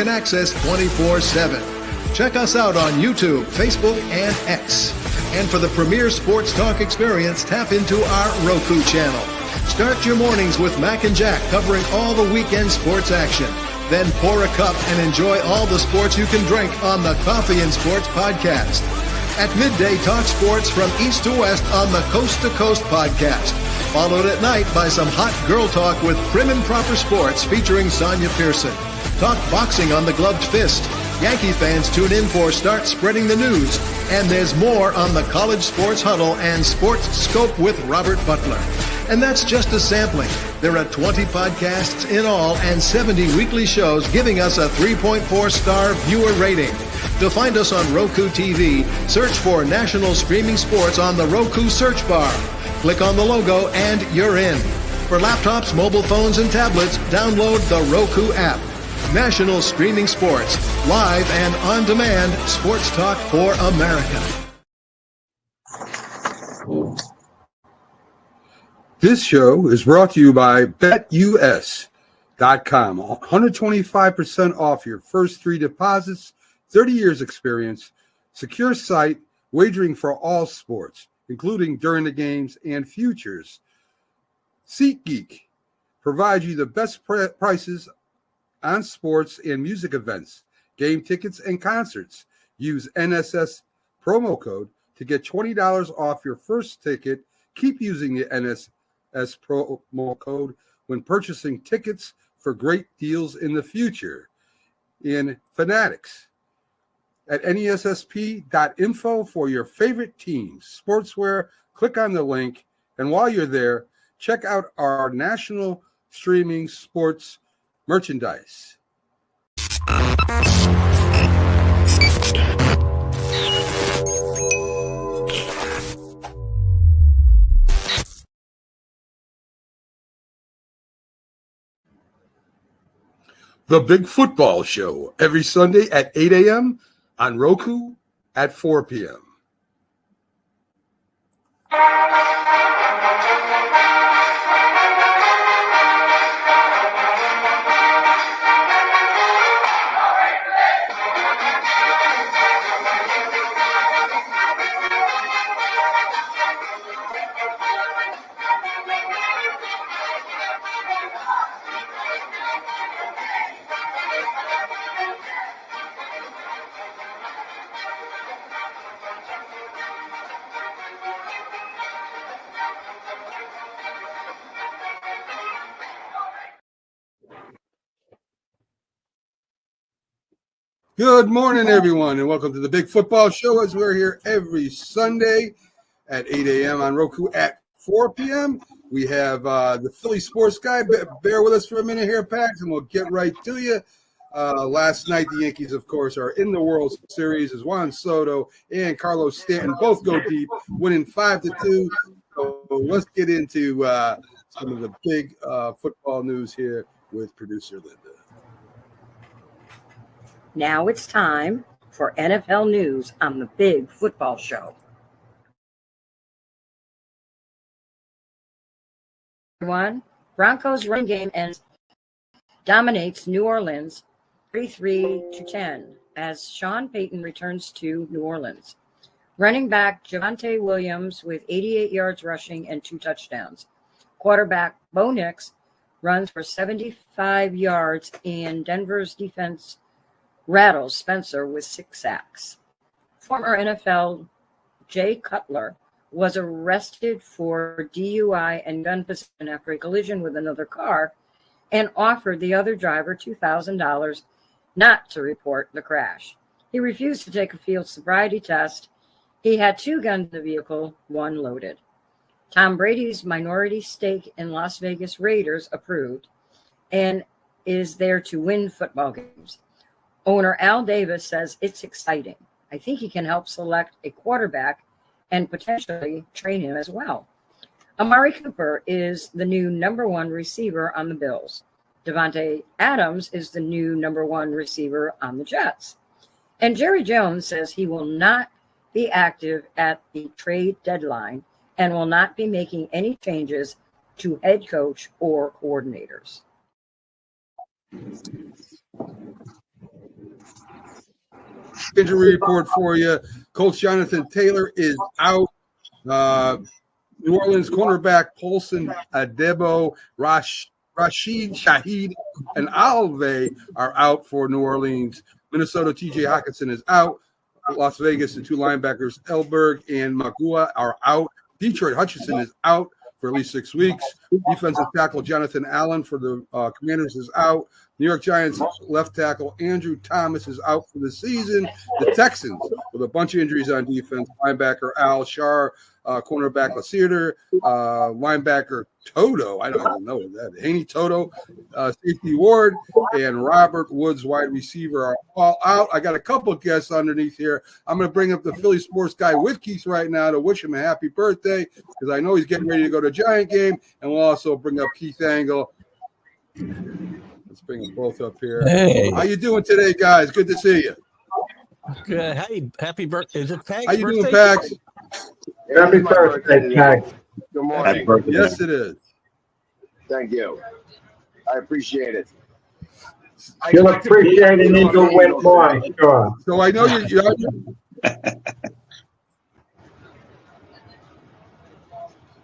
can access 24/7. Check us out on YouTube, Facebook, and X. And for the premier sports talk experience, tap into our Roku channel. Start your mornings with Mac and Jack covering all the weekend sports action. Then pour a cup and enjoy all the sports you can drink on the Coffee and Sports podcast. At midday, talk sports from east to west on the Coast to Coast podcast. Followed at night by some hot girl talk with Prim and Proper Sports featuring Sonia Pearson. Talk boxing on the Gloved Fist. Yankee fans tune in for Start Spreading the News. And there's more on the College Sports Huddle and Sports Scope with Robert Butler. And that's just a sampling. There are 20 podcasts in all and 70 weekly shows giving us a 3.4-star viewer rating. To find us on Roku TV, search for National Streaming Sports on the Roku search bar. Click on the logo and you're in. For laptops, mobile phones, and tablets, download the Roku app. National Streaming Sports, live and on demand, sports talk for America. This show is brought to you by BetUS.com. 125% off your first 3 deposits, 30 years experience, secure site, wagering for all sports, including during the games and futures. SeatGeek provides you the best prices on sports and music events, game tickets, and concerts. Use NSS promo code to get $20 off your first ticket. Keep using the NSS promo code when purchasing tickets for great deals in the future. In Fanatics at nessp.info for your favorite teams, sportswear. Click on the link, and while you're there, check out our national streaming sports merchandise. The Big Football Show every Sunday at 8 a.m. on Roku at 4 p.m. Good morning, everyone, and welcome to the Big Football Show as we're here every Sunday at 8 a.m. on Roku at 4 p.m. We have the Philly sports guy. Bear with us for a minute here, Pax, and we'll get right to you. Last night, the Yankees, of course, are in the World Series as Juan Soto and Carlos Stanton both go deep, winning 5-2. So let's get into some of the big football news here with producer Linda. Now it's time for NFL news on the Big Football Show. Everyone, Broncos running game dominates New Orleans 33-10 as Sean Payton returns to New Orleans. Running back Javonte Williams with 88 yards rushing and 2 touchdowns. Quarterback Bo Nix runs for 75 yards, and Denver's defense rattles Spencer with 6 sacks. Former NFL Jay Cutler was arrested for DUI and gun possession after a collision with another car and offered the other driver $2,000 not to report the crash. He refused to take a field sobriety test. He had 2 guns in the vehicle, 1 loaded. Tom Brady's minority stake in Las Vegas Raiders approved and is there to win football games. Owner Al Davis says it's exciting. I think he can help select a quarterback and potentially train him as well. Amari Cooper is the new number 1 receiver on the Bills. Devontae Adams is the new number 1 receiver on the Jets. And Jerry Jones says he will not be active at the trade deadline and will not be making any changes to head coach or coordinators. injury report for you. Coach Jonathan Taylor is out. New Orleans cornerback Paulson Adebo, Rashid Shaheed, and Alve are out for New Orleans. Minnesota TJ Hawkinson is out. Las Vegas, the two linebackers Elberg and Magua are out. Detroit Hutchinson is out for at least 6 weeks. Defensive tackle Jonathan Allen for the Commanders is out. New York Giants left tackle Andrew Thomas is out for the season. The Texans with a bunch of injuries on defense. Linebacker Al Shar, cornerback Lacier, linebacker Toto. I don't even know that. Haney Toto, safety Ward, and Robert Woods, wide receiver, are all out. I got a couple of guests underneath here. I'm going to bring up the Philly sports guy with Keith right now to wish him a happy birthday because I know he's getting ready to go to a Giant game. And we'll also bring up Keith Angle. Let's bring them both up here. Hey. How you doing today, guys? Good to see you. Good. Hey, happy birthday. Is it Pags? How you doing, Pags? Happy birthday, Pags. Good morning. Yes, it is. Thank you. I appreciate it. You'll appreciate an Eagle win more, sure. So I know you're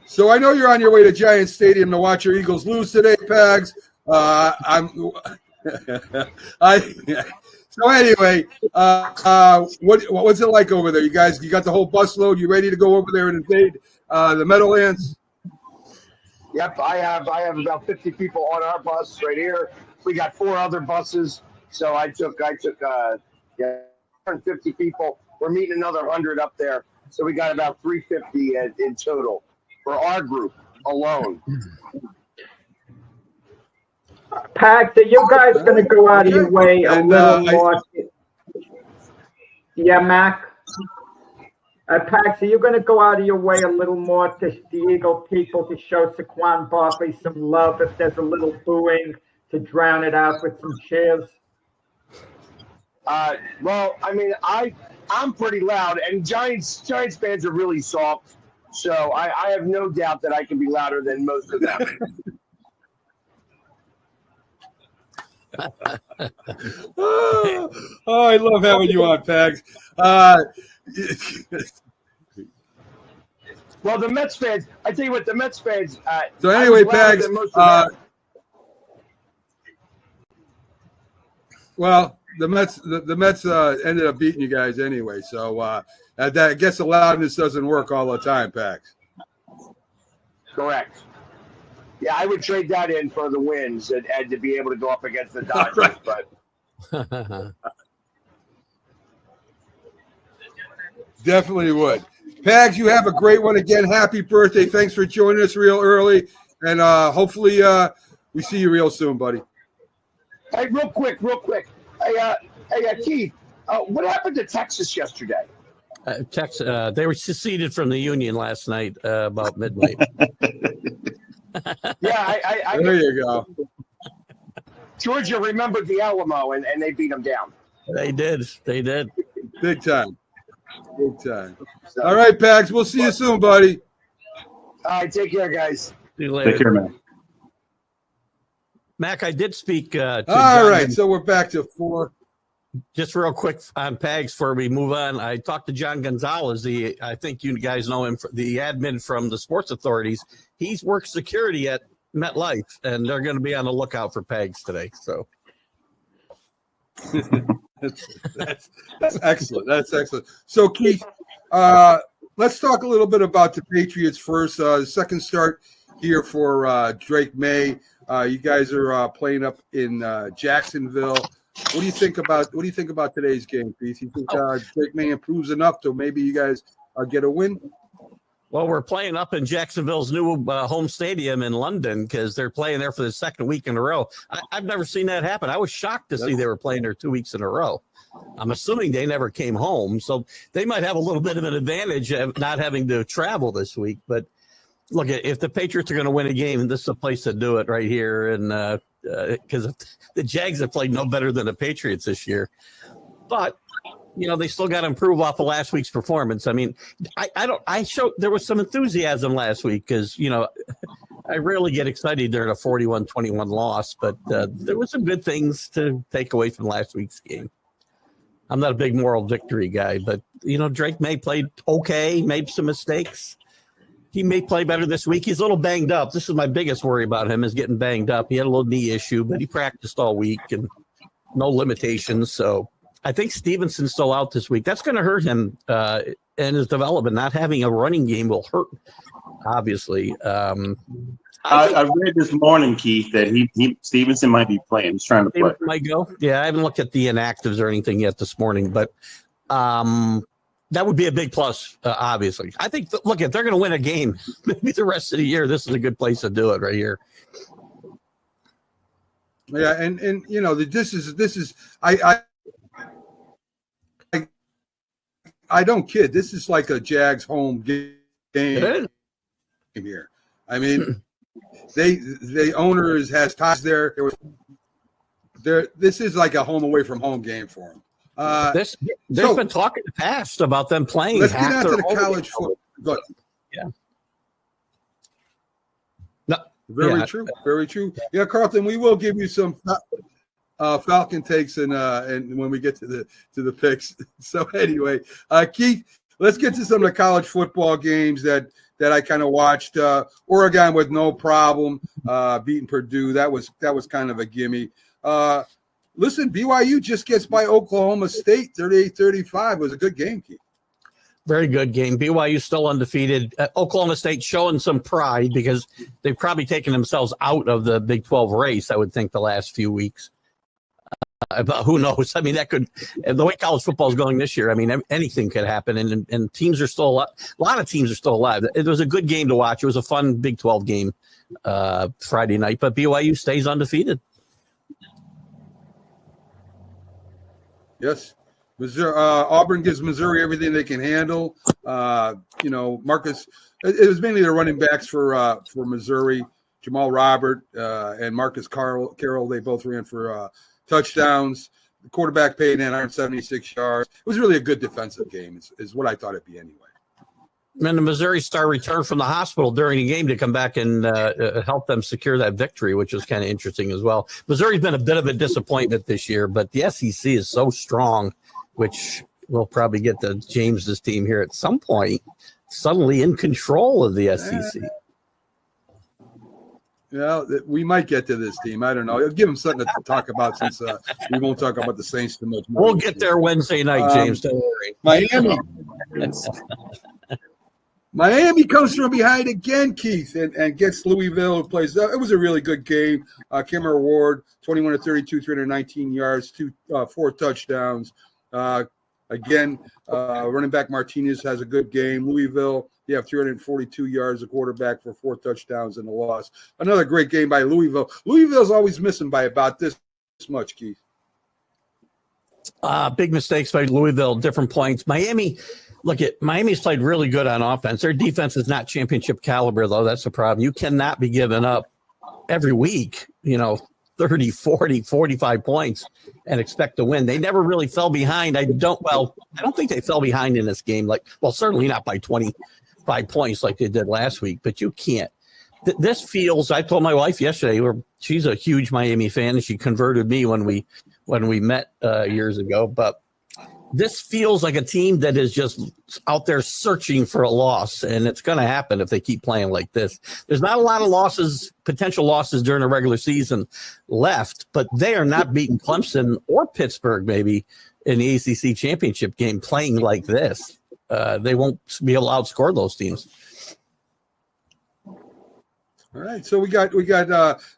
So I know you're on your way to Giant Stadium to watch your Eagles lose today, Pags. So anyway, what's it like over there? You guys, you got the whole bus load. You ready to go over there and invade the Meadowlands? Yep, I have about 50 people on our bus right here. We got 4 other buses, so I took 150 people. We're meeting another 100 up there, so we got about 350 in total for our group alone. Pags, are you guys going to go out of your way a little more? Yeah, Mac? Pags, are you going to go out of your way a little more to the Eagle people to show Saquon Barkley some love if there's a little booing to drown it out with some cheers? Well, I mean, I'm pretty loud, and Giants fans are really soft, so I have no doubt that I can be louder than most of them. Oh, I love having you on, Pags. Well, the Mets fans, I tell you what, the Mets fans. So anyway, Pags. Well, the Mets ended up beating you guys anyway. So I guess the loudness doesn't work all the time, Pags. Correct. Yeah, I would trade that in for the wins and to be able to go up against the Dodgers. Right. But definitely would. Pags, you have a great one again. Happy birthday. Thanks for joining us real early. And hopefully we see you real soon, buddy. Hey, real quick. Hey, Keith, what happened to Texas yesterday? Texas, they were seceded from the Union last night about midnight. Yeah, I there you go. Georgia remembered the Alamo, and they beat them down. They did. Big time. So, All right, Pags. We'll see you soon, buddy. All right, take care, guys. See you later. Take care, man. Mac, I did speak to All John, right, so we're back to 4. just real quick on Pags before we move on. I talked to John Gonzalez, I think you guys know him, the admin from the Sports Authorities. He's worked security at MetLife, and they're going to be on the lookout for Pags today. So that's excellent. That's excellent. So, Keith, let's talk a little bit about the Patriots first. The second start here for Drake May. You guys are playing up in Jacksonville. What do you think about today's game, Keith? You think Drake May improves enough to maybe you guys get a win? Well, we're playing up in Jacksonville's new home stadium in London because they're playing there for the second week in a row. I've never seen that happen. I was shocked to see they were playing there 2 weeks in a row. I'm assuming they never came home, so they might have a little bit of an advantage of not having to travel this week. But look, if the Patriots are going to win a game, this is a place to do it right here. And because the Jags have played no better than the Patriots this year. But they still got to improve off of last week's performance. I mean, there was some enthusiasm last week because, I rarely get excited during a 41-21 loss, but there were some good things to take away from last week's game. I'm not a big moral victory guy, but Drake May played okay, made some mistakes. He may play better this week. He's a little banged up. This is my biggest worry about him, is getting banged up. He had a little knee issue, but he practiced all week and no limitations. So I think Stevenson's still out this week. That's going to hurt him in his development. Not having a running game will hurt, obviously. I read this morning, Keith, that Stevenson might be playing. He's trying to play. Might go. Yeah, I haven't looked at the inactives or anything yet this morning, but that would be a big plus, obviously. I think, look, if they're going to win a game, maybe the rest of the year, this is a good place to do it right here. Yeah, and this is I don't kid. This is like a Jags home game here. I mean, the owners has ties there. This is like a home away from home game for them. There's been talk in the past about them playing. Let's get out to the college football. Yeah. No, very true. Very true. Yeah, Carlton, we will give you some Falcon takes and when we get to the picks. So anyway, Keith, let's get to some of the college football games that I kind of watched. Oregon with no problem beating Purdue. That was kind of a gimme. Listen, BYU just gets by Oklahoma State 38-35. It was a good game, Keith. Very good game. BYU still undefeated. Oklahoma State showing some pride because they've probably taken themselves out of the Big 12 race, I would think, the last few weeks. But who knows? I mean, that could – the way college football is going this year, I mean, anything could happen, and teams are still alive. A lot of teams are still alive. It was a good game to watch. It was a fun Big 12 game Friday night, but BYU stays undefeated. Yes. Auburn gives Missouri everything they can handle. Marcus – it was mainly the running backs for Missouri. Jamal Robert and Marcus Carroll, they both ran for touchdowns. The quarterback paid in 176 yards. It was really a good defensive game is what I thought it'd be anyway. And the Missouri star returned from the hospital during the game to come back and help them secure that victory, which was kind of interesting as well. Missouri's been a bit of a disappointment this year, but the SEC is so strong, which we'll probably get to James's team here at some point, suddenly in control of the SEC. Yeah, we might get to this team. I don't know. I'll give them something to talk about since we won't talk about the Saints too much more. We'll get there Wednesday night, James. Don't worry. Miami comes from behind again, Keith, and gets Louisville, who plays. It was a really good game. Kimmer Ward, 21-32, 319 yards, 4 touchdowns. Again, running back Martinez has a good game. Louisville, you have 342 yards of quarterback for 4 touchdowns and a loss. Another great game by Louisville. Louisville's always missing by about this much, Keith. Big mistakes by Louisville, different points. Miami's played really good on offense. Their defense is not championship caliber, though. That's the problem. You cannot be giving up every week, 30, 40, 45 points and expect to win. They never really fell behind. I don't think they fell behind in this game. Certainly not by 25 points like they did last week, but you can't. This feels, I told my wife yesterday, she's a huge Miami fan and she converted me when we met years ago, but this feels like a team that is just out there searching for a loss, and it's going to happen if they keep playing like this. There's not a lot of potential losses during the regular season left, but they are not beating Clemson or Pittsburgh maybe in the ACC championship game playing like this. They won't be able to outscore those teams. All right, so we got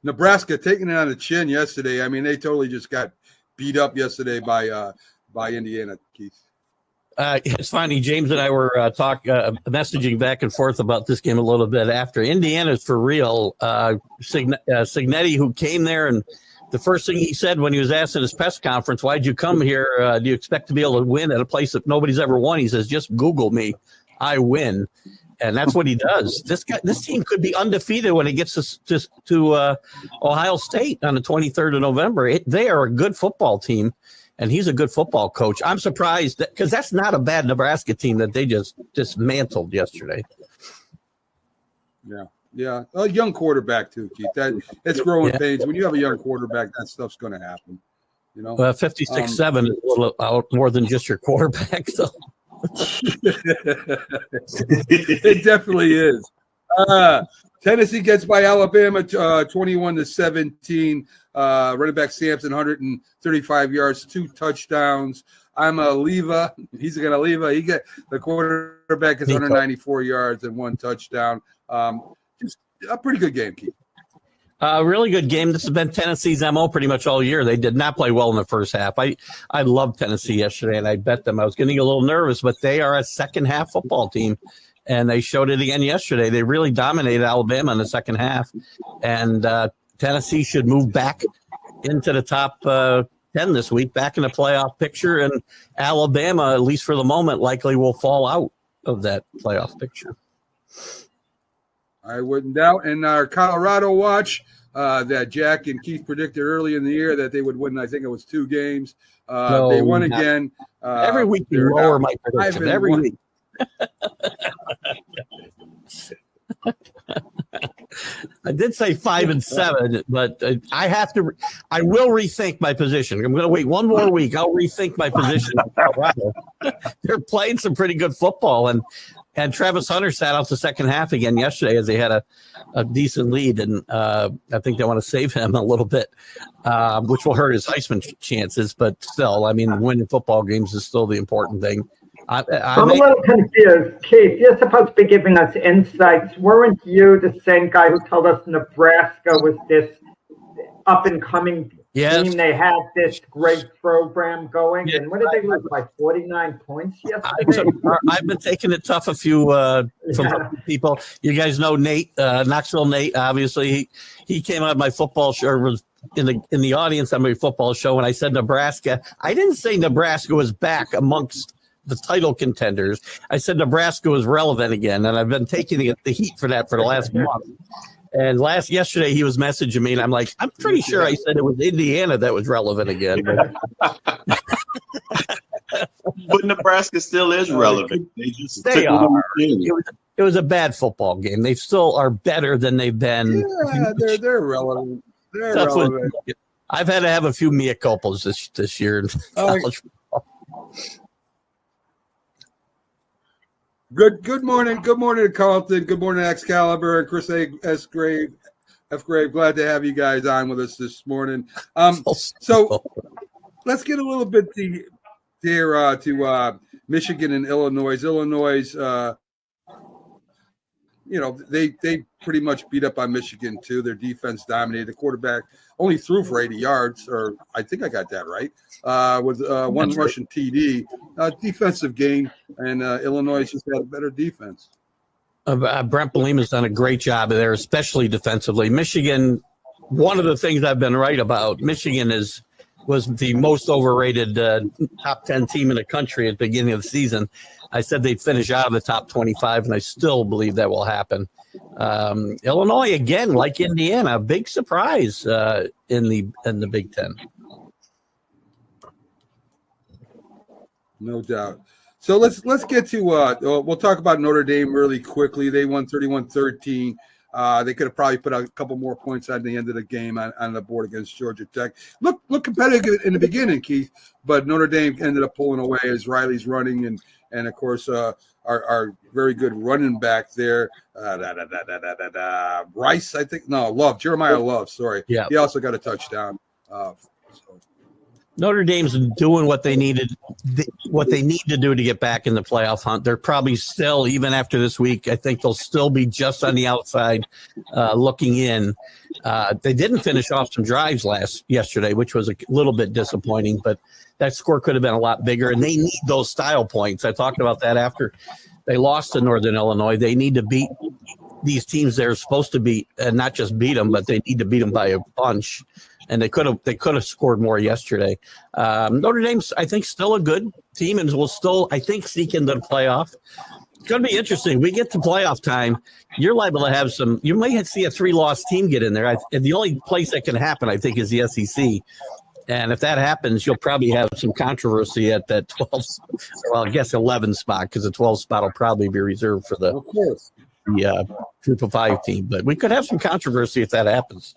Nebraska taking it on the chin yesterday. I mean, they totally just got beat up yesterday by Indiana, Keith. It's funny. James and I were messaging back and forth about this game a little bit after. Indiana's for real. Signetti, who came there, and the first thing he said when he was asked at his press conference, "Why'd you come here? Do you expect to be able to win at a place that nobody's ever won?" He says, "Just Google me. I win." And that's what he does. This team could be undefeated when it gets to Ohio State on the 23rd of November. They are a good football team. And he's a good football coach. I'm surprised because that's not a bad Nebraska team that they just dismantled yesterday. Yeah. A young quarterback too, Keith. That's growing pains. When you have a young quarterback, that stuff's going to happen. You know, 56-7 is a little out more than just your quarterback, though. It definitely is. Tennessee gets by Alabama 21-17. Running back Sampson, 135 yards, 2 touchdowns. I'm a Leva. He's going to Leva. The quarterback is 194 yards and 1 touchdown. Just a pretty good game, Keith. Really good game. This has been Tennessee's MO pretty much all year. They did not play well in the first half. I loved Tennessee yesterday, and I bet them. I was getting a little nervous, but they are a second-half football team, and they showed it again yesterday. They really dominated Alabama in the second half, and Tennessee should move back into the top 10 this week, back in the playoff picture, and Alabama, at least for the moment, likely will fall out of that playoff picture. I wouldn't doubt. And our Colorado watch that Jack and Keith predicted early in the year that they would win, I think it was 2 games. They won again. Every week you lower my prediction. Every week. I did say 5-7, but I will rethink my position. I'm going to wait one more week. I'll rethink my position. They're playing some pretty good football, and Travis Hunter sat out the second half again yesterday as they had a decent lead, and I think they want to save him a little bit, which will hurt his Heisman chances. But still, I mean, winning football games is still the important thing. I'm a little confused. Keith, you're supposed to be giving us insights. Weren't you the same guy who told us Nebraska was this up-and-coming team? They had this great program going. And what did they lose by 49 points yesterday? I've been taking it tough from people. You guys know Nate, Knoxville Nate, obviously. He came out of my football show, or was in the audience on my football show, when I said Nebraska. I didn't say Nebraska was back amongst the title contenders. I said Nebraska was relevant again, and I've been taking the heat for that for the last month. And yesterday he was messaging me, and I'm like, I'm pretty sure I said it was Indiana that was relevant again. But Nebraska still is relevant. They are. It was a bad football game. They still are better than they've been. Yeah, they're relevant. They're relevant. I've had to have a few mea culpas this year in college football. Good morning to Carlton. Good morning, Excalibur and Chris F. Grave. Glad to have you guys on with us this morning. So let's get a little bit to Michigan and Illinois. Illinois, they pretty much beat up on Michigan too. Their defense dominated. The quarterback only threw for 80 yards, or I think I got that right, with one Russian TD. Defensive game, and Illinois just had a better defense. Brent Bielema's done a great job there, especially defensively. Michigan, one of the things I've been right about, Michigan was the most overrated top 10 team in the country at the beginning of the season. I said they'd finish out of the top 25, and I still believe that will happen. Illinois, again, like Indiana, a big surprise in the Big Ten. No doubt. So let's get to we'll talk about Notre Dame really quickly. They won 31-13. They could have probably put a couple more points at the end of the game on the board against Georgia Tech. Look competitive in the beginning, Keith, but Notre Dame ended up pulling away as Riley's running, and of course our very good running back there, Rice, I think. No, Jeremiah Love. Sorry, yeah, he also got a touchdown. Notre Dame's doing what they need to do to get back in the playoff hunt. They're probably still, even after this week, I think they'll still be just on the outside looking in. They didn't finish off some drives yesterday, which was a little bit disappointing, but that score could have been a lot bigger, and they need those style points. I talked about that after they lost to Northern Illinois. They need to beat these teams they're supposed to beat, and not just beat them, but they need to beat them by a bunch. And they could have scored more yesterday. Notre Dame's, I think, still a good team and will still, I think, sneak into the playoff. It's going to be interesting. We get to playoff time, you're liable to have you may see a 3-loss team get in there. The only place that can happen, I think, is the SEC. And if that happens, you'll probably have some controversy at that 12, well, I guess 11 spot, because the 12 spot will probably be reserved for the Group of 5 team. But we could have some controversy if that happens.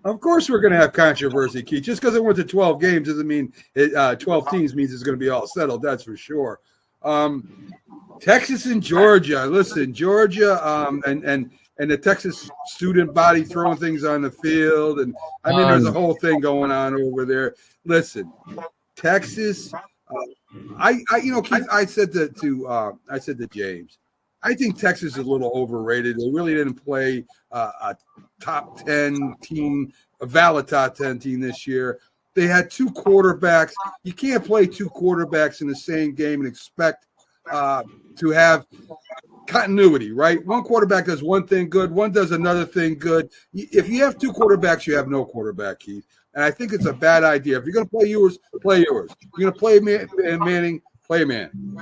Of course, we're going to have controversy, Keith. Just because it went to 12 games doesn't mean 12 teams means it's going to be all settled. That's for sure. Texas and Georgia. Listen, Georgia and the Texas student body throwing things on the field, and I mean, there's a whole thing going on over there. Listen, Texas. Keith, I said to James, I think Texas is a little overrated. They really didn't play a top 10 team, a valid top 10 team this year. They had two quarterbacks. You can't play two quarterbacks in the same game and expect to have continuity, right? One quarterback does one thing good, one does another thing good. If you have two quarterbacks, you have no quarterback, Keith. And I think it's a bad idea. If you're going to play yours, play yours. If you're going to play Manning, play Manning.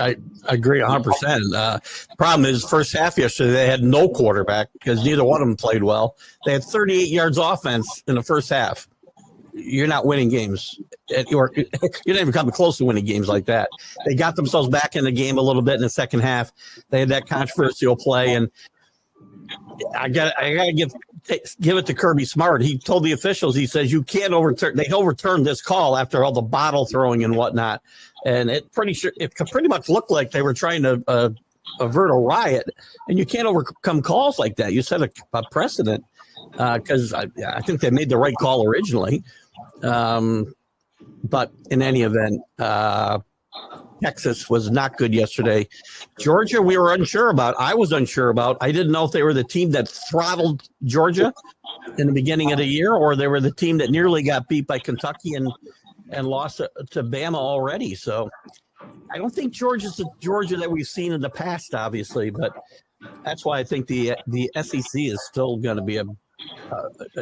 I agree 100%. The problem is, first half yesterday, they had no quarterback because neither one of them played well. They had 38 yards offense in the first half. You're not winning games. You're not even coming close to winning games like that. They got themselves back in the game a little bit in the second half. They had that controversial play, and I got to give it to Kirby Smart. He told the officials, he says, you can't overturn. They overturned this call after all the bottle throwing and whatnot. And it pretty much looked like they were trying to avert a riot. And you can't overcome calls like that. You set a precedent because I think they made the right call originally. But in any event, Texas was not good yesterday. Georgia, we were unsure about. I was unsure about. I didn't know if they were the team that throttled Georgia in the beginning of the year, or they were the team that nearly got beat by Kentucky and lost to Bama already. So I don't think Georgia's the Georgia that we've seen in the past, obviously, but that's why I think the SEC is still going to be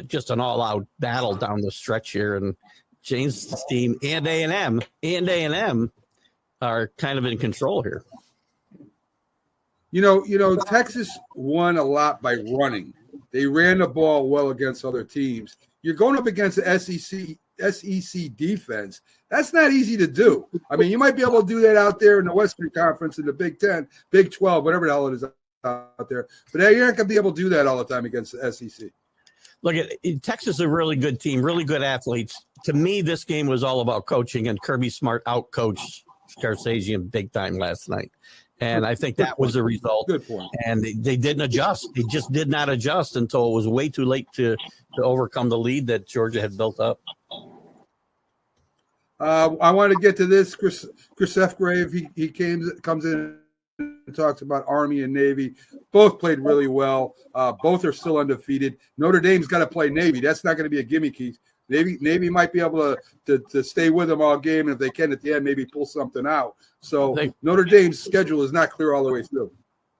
just an all-out battle down the stretch here. And James' team and A&M are kind of in control here. You know, Texas won a lot by running. They ran the ball well against other teams. You're going up against the SEC defense. That's not easy to do. I mean, you might be able to do that out there in the Western Conference, in the Big 10, Big 12, whatever the hell it is out there. But you're not going to be able to do that all the time against the SEC. Look, Texas is a really good team, really good athletes. To me, this game was all about coaching, and Kirby Smart outcoached Scarsazian big time last night. And I think that was the result. Good point. And they didn't adjust. They just did not adjust until it was way too late to overcome the lead that Georgia had built up. I want to get to this. Chris Fgrave, he comes in and talks about Army and Navy. Both played really well. Both are still undefeated. Notre Dame's got to play Navy. That's not going to be a gimme, Keith. Navy might be able to stay with them all game, and if they can at the end, maybe pull something out. So Notre Dame's schedule is not clear all the way through.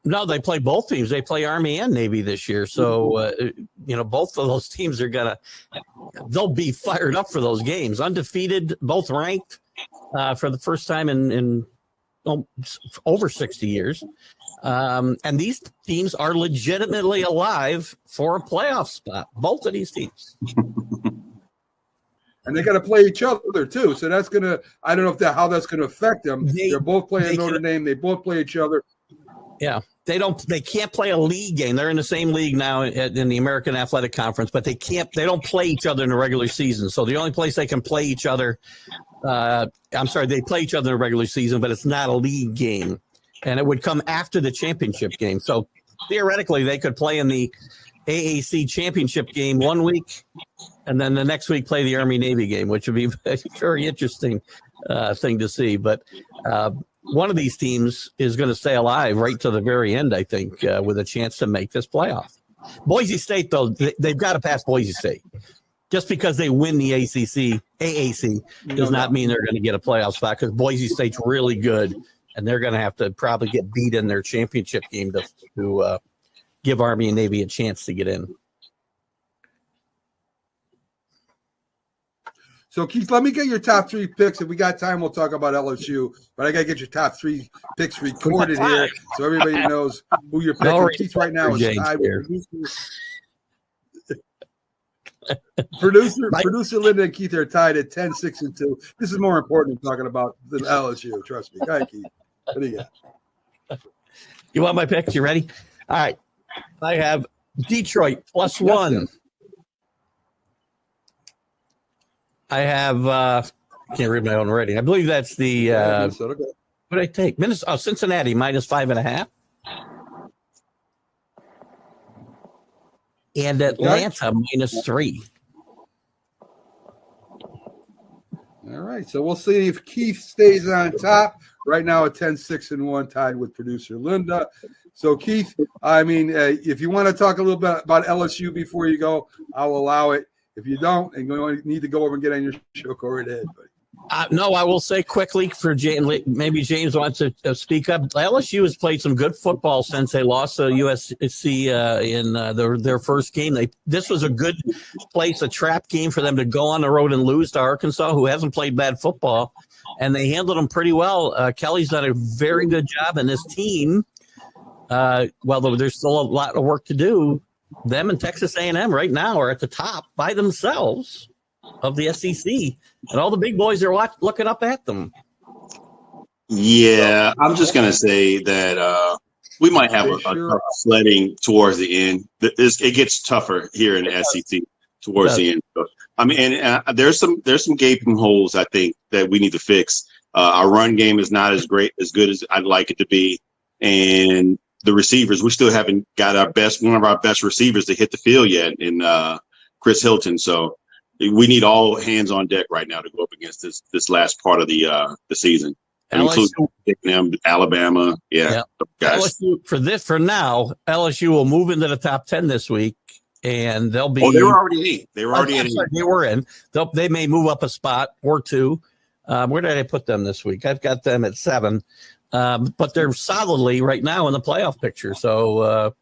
No, they play both teams. They play Army and Navy this year. So, both of those teams they'll be fired up for those games. Undefeated, both ranked for the first time in over 60 years. And these teams are legitimately alive for a playoff spot, both of these teams. And they got to play each other too. So that's going to – I don't know how that's going to affect them. They're both playing Notre Dame. They both play each other. Yeah. They can't play a league game. They're in the same league now in the American Athletic Conference, but they don't play each other in the regular season. So the only place they can play each other they play each other in the regular season, but it's not a league game. And it would come after the championship game. So theoretically, they could play in the AAC championship game one week, and then the next week play the Army-Navy game, which would be a very interesting thing to see. But one of these teams is going to stay alive right to the very end, I think, with a chance to make this playoff. Boise State, though, they've got to pass Boise State. Just because they win the AAC does not mean they're going to get a playoff spot, because Boise State's really good, and they're going to have to probably get beat in their championship game to give Army and Navy a chance to get in. So, Keith, let me get your top three picks. If we got time, we'll talk about LSU. But I got to get your top three picks recorded here so everybody knows who you're picking. No, Keith right now is tied with producer Linda and Keith are tied at 10, 6, and 2. This is more important than talking about the LSU. Trust me. Go ahead, Keith. What do you got? You want my picks? You ready? All right. I have Detroit +1. I have can't read my own writing. I believe that's the Minnesota. Go. what did I take? Minnesota, Cincinnati minus 5.5. And Atlanta minus 3. All right. So we'll see if Keith stays on top. Right now at 10-6-1, tied with producer Linda. So, Keith, I mean, if you want to talk a little bit about LSU before you go, I'll allow it. If you don't, and you need to go over and get on your show, go right ahead, buddy. No, I will say quickly for James, maybe James wants to speak up. LSU has played some good football since they lost to USC in their first game. This was a good place, a trap game for them to go on the road and lose to Arkansas, who hasn't played bad football, and they handled them pretty well. Kelly's done a very good job, and this team, while there's still a lot of work to do, them and Texas A&M right now are at the top by themselves of the SEC, and all the big boys are looking up at them. Yeah, I'm just going to say that we might have a tough sledding towards the end. It gets tougher here in the SEC towards the end. So, I mean, and there's some gaping holes, I think, that we need to fix. Our run game is not as good as I'd like it to be. And the receivers, we still haven't got one of our best receivers to hit the field yet in Chris Hilton. So we need all hands on deck right now to go up against this last part of the season. Including Alabama. Yeah. Guys. LSU, for now, LSU will move into the top 10 this week, and they'll be. Oh, they were already in. They were in. They may move up a spot or two. Where did I put them this week? I've got them at 7. But they're solidly right now in the playoff picture. So,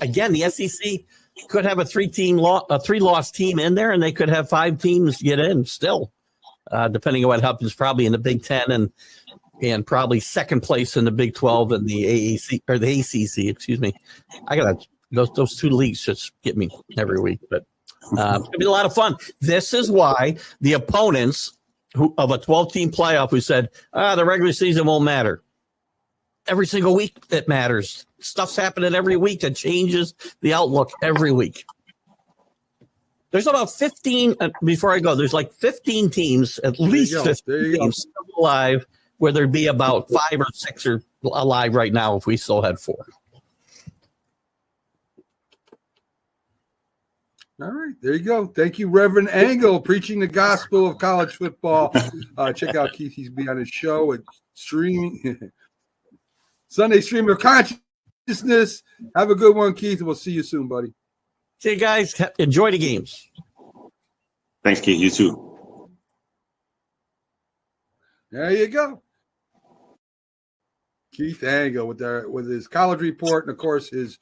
again, the SEC could have a 3-loss team in there, and they could have 5 teams get in still, depending on what happens probably in the Big Ten and probably second place in the Big 12 and the AAC or the ACC. Excuse me. I got those 2 leagues just get me every week, but it's gonna be a lot of fun. This is why the opponents of a 12-team playoff who said the regular season won't matter. Every single week it matters. Stuff's happening every week that changes the outlook every week. There's about 15, before I go, there's like 15 teams, at least 15 teams still alive, where there'd be about 5 or 6 are alive right now if we still had 4. All right, there you go. Thank you, Reverend Angle, preaching the gospel of college football. Check out Keith. He's be on his show at streaming. Sunday Stream of Consciousness. Have a good one, Keith. We'll see you soon, buddy. See you guys. Enjoy the games. Thanks, Keith. You too. There you go. Keith Angle with his college report and, of course, his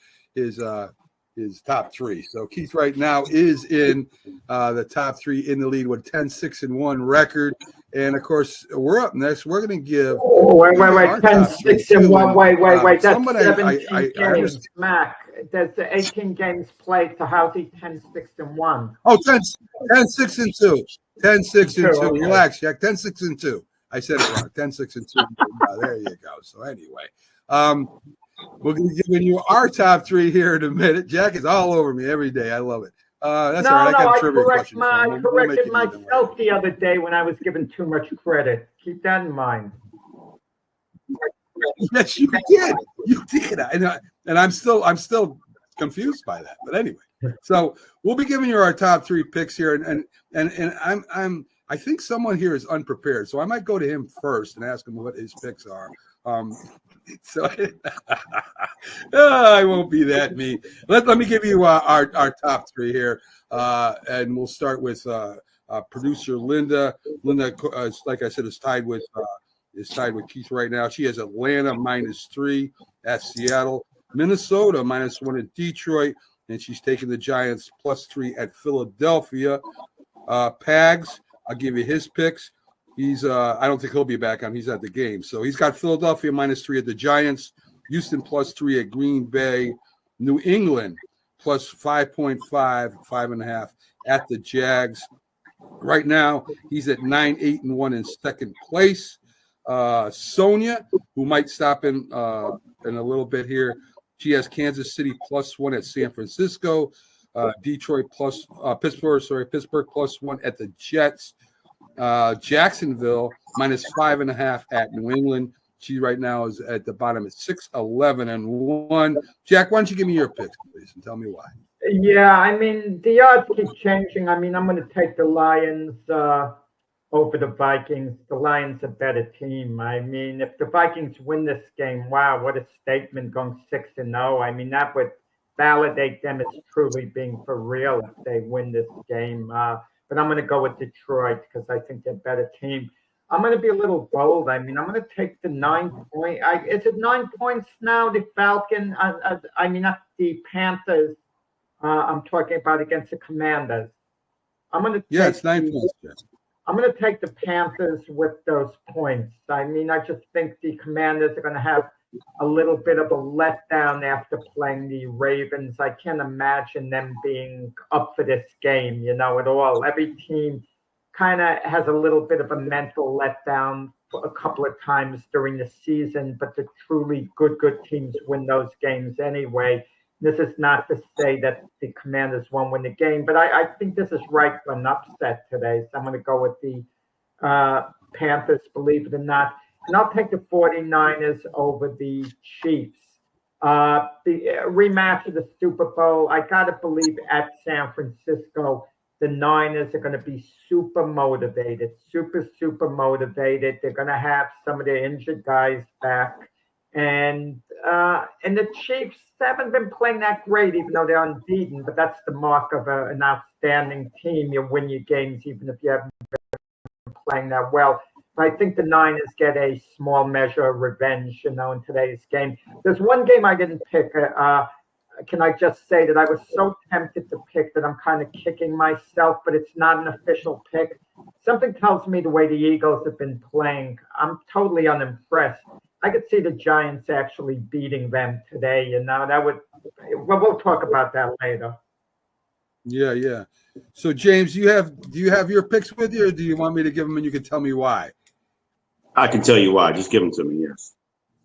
top 3. So Keith right now is in the top 3 in the lead with 10-6-1 record. And, of course, we're up next. We're going to give. Oh, wait. 10-6-1. Wait. That's 17 games, Mac. There's the 18 games played. So how's he 10-6-1? Oh, 10-6-2. 10-6-2. Okay. Relax, Jack. 10-6-2. I said it wrong. 10-6-2. There you go. So, anyway. We're going to give you our top 3 here in a minute. Jack is all over me every day. I love it. That's all right. I corrected myself the other day when I was given too much credit. Keep that in mind. Yes, you did. You did. And I'm still confused by that. But anyway, so we'll be giving you our top 3 picks here, and I think someone here is unprepared, so I might go to him first and ask him what his picks are. So I won't be that mean. Let me give you our top 3 here, and we'll start with producer Linda. Linda, like I said, is tied with Keith right now. She has Atlanta -3 at Seattle, Minnesota -1 at Detroit, and she's taking the Giants +3 at Philadelphia. Pags, I'll give you his picks. He's I don't think he'll be back on. He's at the game. So he's got Philadelphia -3 at the Giants, Houston +3 at Green Bay, New England +5.5, 5.5 at the Jags. Right now, he's at 9-8-1 in second place. Sonia, who might stop in a little bit here, she has Kansas City +1 at San Francisco, Pittsburgh +1 at the Jets. Jacksonville -5.5 at New England. She right now is at the bottom at 6-11-1. Jack, why don't you give me your picks, please, and tell me why? Yeah, I mean, the odds keep changing. I mean, I'm going to take the Lions over the Vikings. The Lions are a better team. I mean, if the Vikings win this game, wow, what a statement going 6-0. I mean, that would validate them as truly being for real if they win this game. But I'm going to go with Detroit because I think they're a better team. I'm going to be a little bold. I mean, I'm going to take the 9 point. Is it 9 points now? The Falcon? I mean, not the Panthers. I'm talking about against the Commanders. I'm going to. Yeah, it's 9 points. I'm going to take the Panthers with those points. I mean, I just think the Commanders are going to have a little bit of a letdown after playing the Ravens. I can't imagine them being up for this game, you know, at all. Every team kind of has a little bit of a mental letdown a couple of times during the season, but the truly good teams win those games anyway. This is not to say that the Commanders won't win the game, but I think this is right for an upset today. So I'm going to go with the Panthers, believe it or not. And I'll take the 49ers over the Chiefs. The rematch of the Super Bowl, I got to believe at San Francisco, the Niners are going to be super motivated, super motivated. They're going to have some of their injured guys back. And the Chiefs haven't been playing that great, even though they're unbeaten. But that's the mark of an outstanding team. You win your games, even if you haven't been playing that well. But I think the Niners get a small measure of revenge, you know, in today's game. There's one game I didn't pick. Can I just say that I was so tempted to pick that I'm kind of kicking myself, but it's not an official pick. Something tells me the way the Eagles have been playing, I'm totally unimpressed. I could see the Giants actually beating them today, you know. That would, well, we'll talk about that later. Yeah. So, James, do you have your picks with you, or do you want me to give them and you can tell me why? I can tell you why. Just give them to me, yes.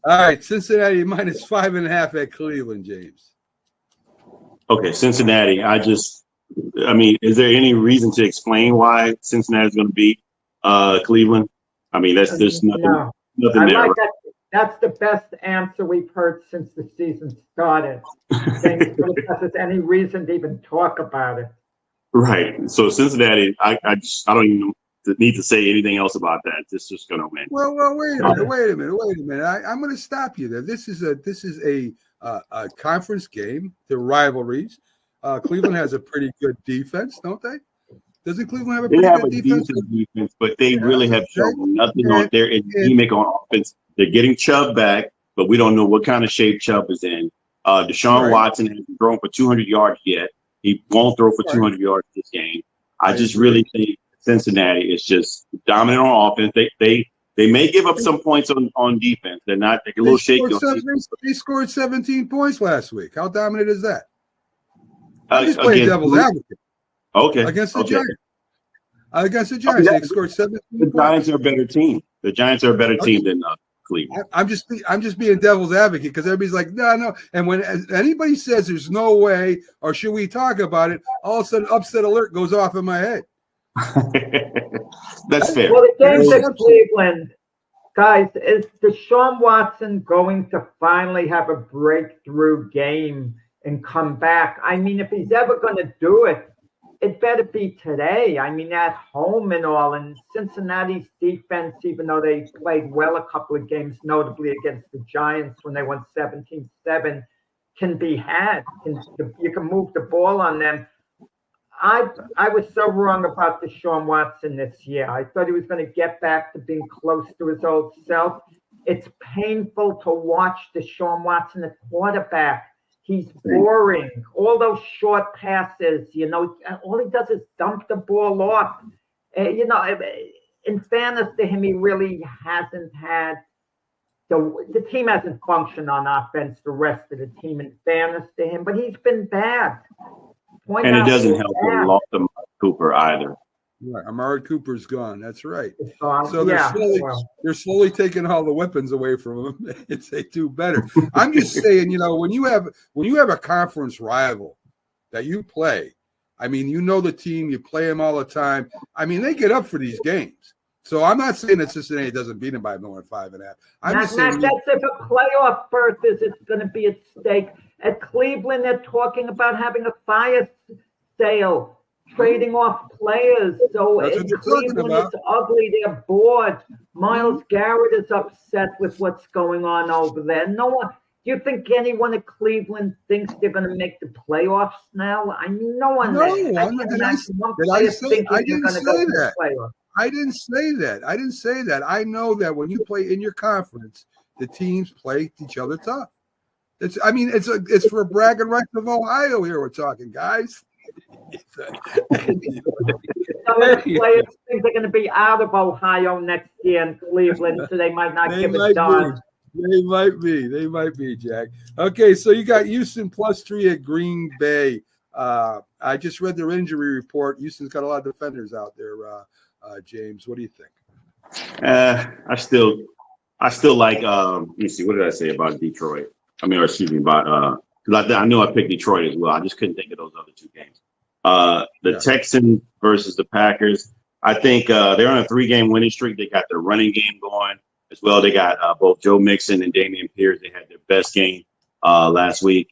All right, Cincinnati -5.5 at Cleveland, James. Okay, Cincinnati. I mean, is there any reason to explain why Cincinnati's going to beat Cleveland? I mean, there's nothing I there. like that. That's the best answer we've heard since the season started. Because there's any reason to even talk about it. Right. So Cincinnati, I don't even need to say anything else about that. It's just going to win. Well, wait a minute. I'm going to stop you there. This is a conference game. They're rivalries. Cleveland has a pretty good defense, don't they? Doesn't Cleveland have a pretty good defense? Decent defense, but they really have shown nothing on their anemic on offense. They're getting Chubb back, but we don't know what kind of shape Chubb is in. Deshaun Watson hasn't thrown for 200 yards yet. He won't throw for 200 yards this game. I just really think Cincinnati is just dominant on offense. They may give up some points on defense. They're a little shaky. They scored 17 points last week. How dominant is that? I'm just playing devil's advocate. Okay. Against the Giants. Against the Giants, they scored 17 points. The Giants are a better team. The Giants are a better team than Cleveland. I'm just being devil's advocate because everybody's like, no. And when anybody says there's no way or should we talk about it, all of a sudden upset alert goes off in my head. That's fair. Well, the game's at Cleveland. Guys, is Deshaun Watson going to finally have a breakthrough game and come back? I mean, if he's ever going to do it, it better be today. I mean, at home and all. And Cincinnati's defense, even though they played well a couple of games, notably against the Giants when they won 17-7, can be had. You can move the ball on them. I was so wrong about Deshaun Watson this year. I thought he was going to get back to being close to his old self. It's painful to watch Deshaun Watson at quarterback. He's boring. All those short passes, you know, all he does is dump the ball off. You know, in fairness to him, he really hasn't had the team hasn't functioned on offense, the rest of the team, in fairness to him, but he's been bad. And it doesn't help that he lost Amari Cooper either. Right. Amari Cooper's gone. That's right. So they're slowly taking all the weapons away from him. They do better. I'm just saying, you know, when you have a conference rival that you play, I mean, you know the team, you play them all the time. I mean, they get up for these games. So I'm not saying that Cincinnati doesn't beat them by more than 5.5. I'm just saying that's if a playoff berth is going to be at stake. At Cleveland, they're talking about having a fire sale, trading off players. So in Cleveland, it's ugly. They're bored. Myles Garrett is upset with what's going on over there. No one. Do you think anyone at Cleveland thinks they're going to make the playoffs now? I mean, no one. No, I didn't say that. I didn't say that. I didn't say that. I know that when you play in your conference, the teams play each other tough. It's for bragging rights of Ohio here. We're talking, guys. Some of the players think they're going to be out of Ohio next year in Cleveland, so they might not give a darn. They might be, Jack. Okay, so you got Houston +3 at Green Bay. I just read their injury report. Houston's got a lot of defenders out there. James, what do you think? I still like. Let me see. What did I say about Detroit? About because I knew I picked Detroit as well. I just couldn't think of those other two games. The Texans versus the Packers. I think they're on a 3-game winning streak. They got their running game going as well. They got both Joe Mixon and Dameon Pierce. They had their best game last week.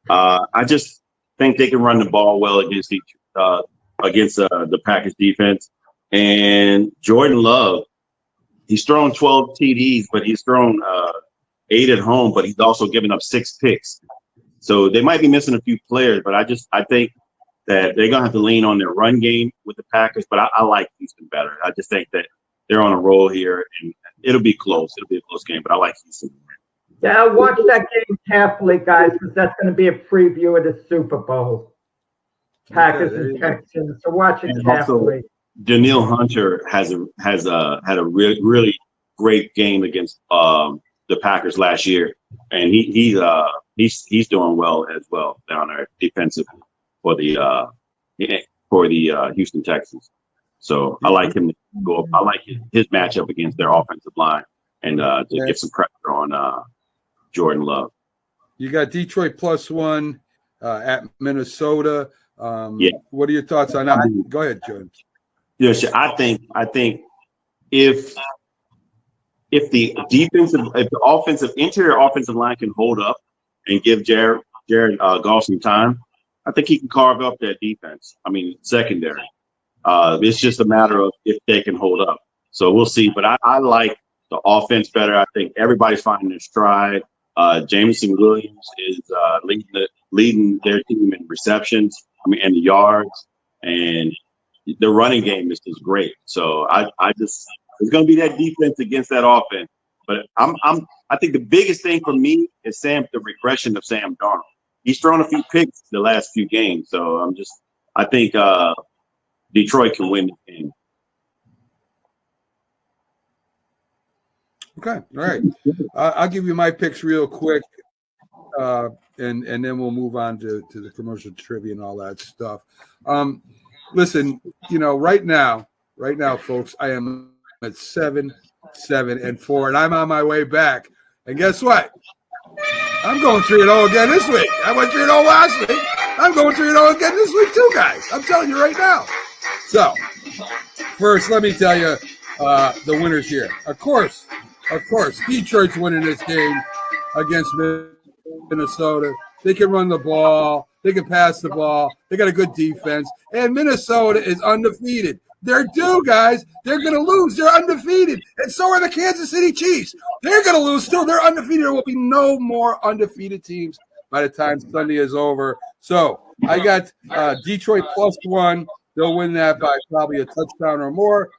I just think they can run the ball well against the Packers defense. And Jordan Love, he's thrown 12 TDs, but he's thrown 8 at home, but he's also given up 6 picks. So they might be missing a few players, but I think that they're going to have to lean on their run game with the Packers, but I like Houston better. I just think that they're on a roll here, and it'll be close. It'll be a close game, but I like Houston. Yeah, watch that game carefully, guys, because that's going to be a preview of the Super Bowl. Packers and Texans, so watch it carefully. Danielle Hunter has had a really great game against the Packers last year, and he's doing well as well down there defensively for the Houston Texans. So I like him to go up. I like his matchup against their offensive line and to get some pressure on Jordan Love. You got Detroit +1 at Minnesota. What are your thoughts on that? Go ahead, John. Yes, I think if the interior offensive line can hold up and give Jared Goff some time, I think he can carve up that defense. I mean, secondary. It's just a matter of if they can hold up. So we'll see. But I like the offense better. I think everybody's finding their stride. Jameson Williams is leading their team in receptions. And the yards, and the running game is just great. So I just it's going to be that defense against that offense. But I think the biggest thing for me is the regression of Sam Darnold. He's thrown a few picks the last few games, so I think Detroit can win the game. Okay, all right. I'll give you my picks real quick. And then we'll move on to the commercial trivia and all that stuff. Listen, right now, folks, I am at 7-4, and I'm on my way back. And guess what? I'm going 3-0 again this week. I went 3-0 last week. I'm going 3-0 again this week too, guys. I'm telling you right now. So, first, let me tell you the winners here. Of course, Detroit's winning this game against Minnesota. They can run the ball. They can pass the ball. They got a good defense. And Minnesota is undefeated. They're due, guys. They're going to lose. They're undefeated. And so are the Kansas City Chiefs. They're going to lose too. They're undefeated. There will be no more undefeated teams by the time Sunday is over. So I got Detroit +1. They'll win that by probably a touchdown or more.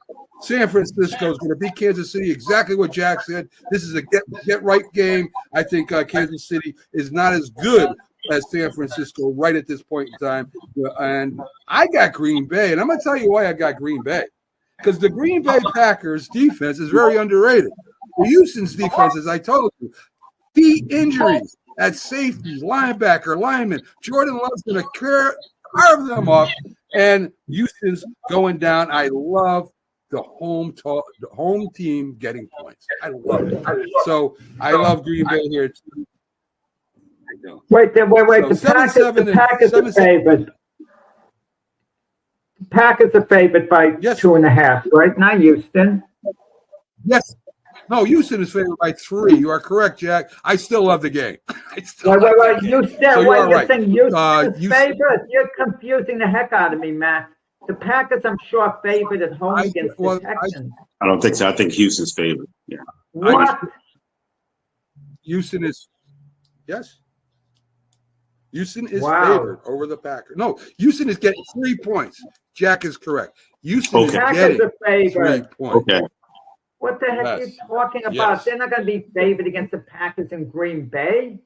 San Francisco is going to beat Kansas City. Exactly what Jack said. This is a get right game. I think Kansas City is not as good as San Francisco right at this point in time. And I got Green Bay, and I'm going to tell you why I got Green Bay. Because the Green Bay Packers defense is very underrated. The Houston's defense, as I told you, key injuries at safety, linebacker, lineman. Jordan Love's going to carve them up, and Houston's going down. I love the home team getting points. I love it. So I love Green Bay here too. Wait. So the Packers are favored. Packers are favored by Yes. 2.5, right? Not Houston. Yes. No, Houston is favored by 3. You are correct, Jack. I still love the game. I still Wait, love the game. Houston, So you are you're right. saying Houston is Houston- favored? You're confusing the heck out of me, Matt. The Packers, I'm sure, are favored at home against the Texans. I don't think so. I think Houston's favored. Yeah. What? Houston is, yes. Houston is Wow. favored over the Packers. No, Houston is getting 3 points. Jack is correct. Houston is Okay. Packers getting are 3 favored. points. Okay. What the heck are Yes. you talking about? Yes. They're not going to be favored against the Packers in Green Bay.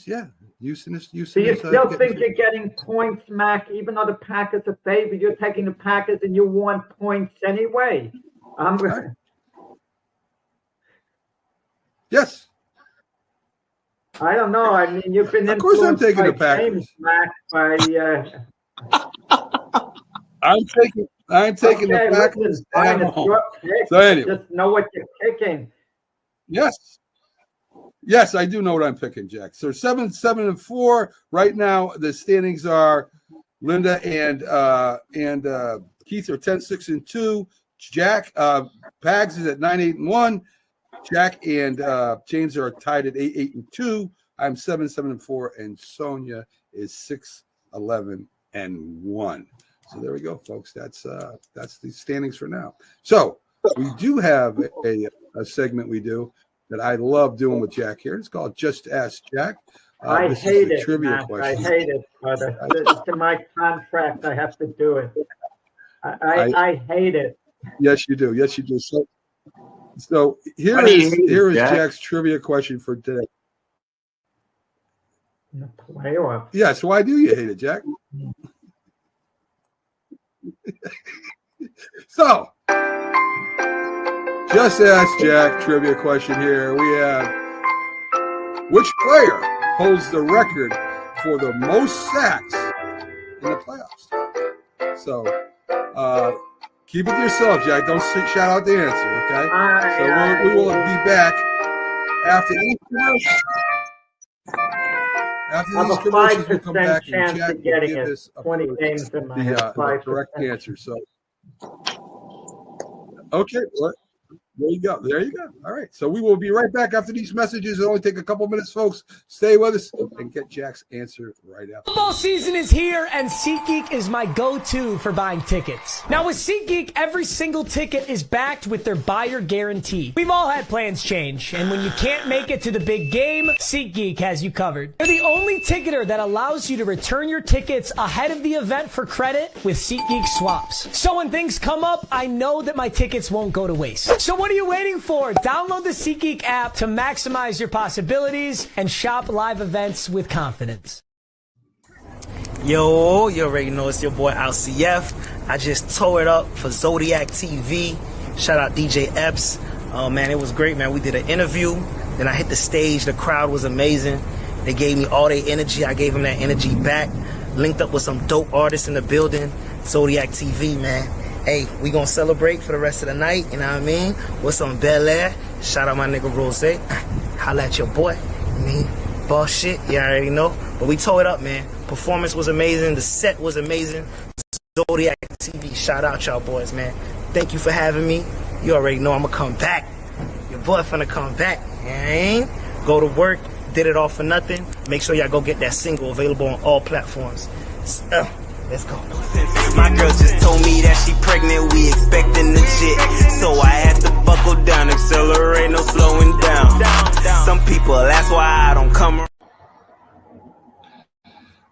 Yeah. Houston is. So you is, still getting think 3. you're getting points, Mac, even though the Packers are favored? You're taking the Packers and you want points anyway. I'm going. Yes. I don't know. I mean, you've been Of course I'm influenced taking by the Packers. James, Mac, I'm taking the Packers listen, fine, at it's home. your pick. So anyway. Just know what you're picking. Yes. Yes, I do know what I'm picking, Jack. So 7-4 right now. The standings are Linda and Keith are 10-6-2. Jack Pags is at 9-8-1. Jack and James are tied at 8-8-2. I'm 7-7-4, and Sonia is 6-11-1. So there we go, folks. That's the standings for now. So we do have a segment we do that I love doing with Jack here. It's called Just Ask Jack. I This hate is the it, trivia Mac. question. I hate it, but it's in my contract. I have to do it. I hate it. Yes, you do. Yes, you do. So here Why do you is hate it, Jack? Jack's trivia question for today. In the playoffs. Yes, why do you hate it, Jack? So, Just Ask Jack trivia question here. We have, which player holds the record for the most sacks in the playoffs? So, keep it to yourself, Jack. Don't shout out the answer, okay? So we will be back after these commercials. After these commercials, we'll come back and Jack will give us 20 games in my the correct answer. So, okay, well, there you go. There you go. All right. So we will be right back after these messages. It'll only take a couple minutes, folks. Stay with us and get Jack's answer right after. Football season is here, and SeatGeek is my go-to for buying tickets. Now, with SeatGeek, every single ticket is backed with their buyer guarantee. We've all had plans change, and when you can't make it to the big game, SeatGeek has you covered. They're the only ticketer that allows you to return your tickets ahead of the event for credit with SeatGeek swaps. So when things come up, I know that my tickets won't go to waste. So what are you waiting for? Download the SeatGeek app to maximize your possibilities and shop live events with confidence. Yo, you already know it's your boy LCF. I just tore it up for ZodiacTv. Shout out DJ Epps. Oh man, it was great, man. We did an interview. Then I hit the stage. The crowd was amazing. They gave me all their energy. I gave them that energy back. Linked up with some dope artists in the building. ZodiacTv, man. Hey, we gonna celebrate for the rest of the night, you know what I mean? With some Bel Air. Shout out my nigga Rose. Holla at your boy. I mean, boss shit, you already know. But we tore it up, man. Performance was amazing. The set was amazing. Zodiac TV, shout out y'all boys, man. Thank you for having me. You already know I'm gonna come back. Your boy finna come back. Go to work, did it all for nothing. Make sure y'all go get that single, available on all platforms. Let's go. My girl just told me that she pregnant, we expecting the shit. So I had to buckle down, accelerate, no slowing down. Some people, that's why I don't come around.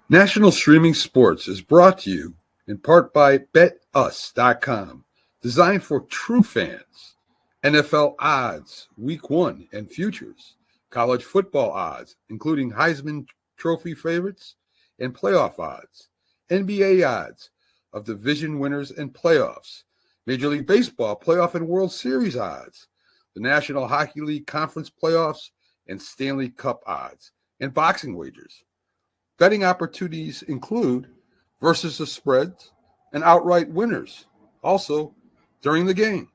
National Streaming Sports is brought to you in part by BetUs.com, designed for true fans. NFL odds, Week 1 and futures, college football odds, including Heisman Trophy favorites and playoff odds, NBA odds of division winners and playoffs, Major League Baseball playoff and World Series odds, the National Hockey League Conference playoffs and Stanley Cup odds, and boxing wagers. Betting opportunities include versus the spreads and outright winners, also during the game.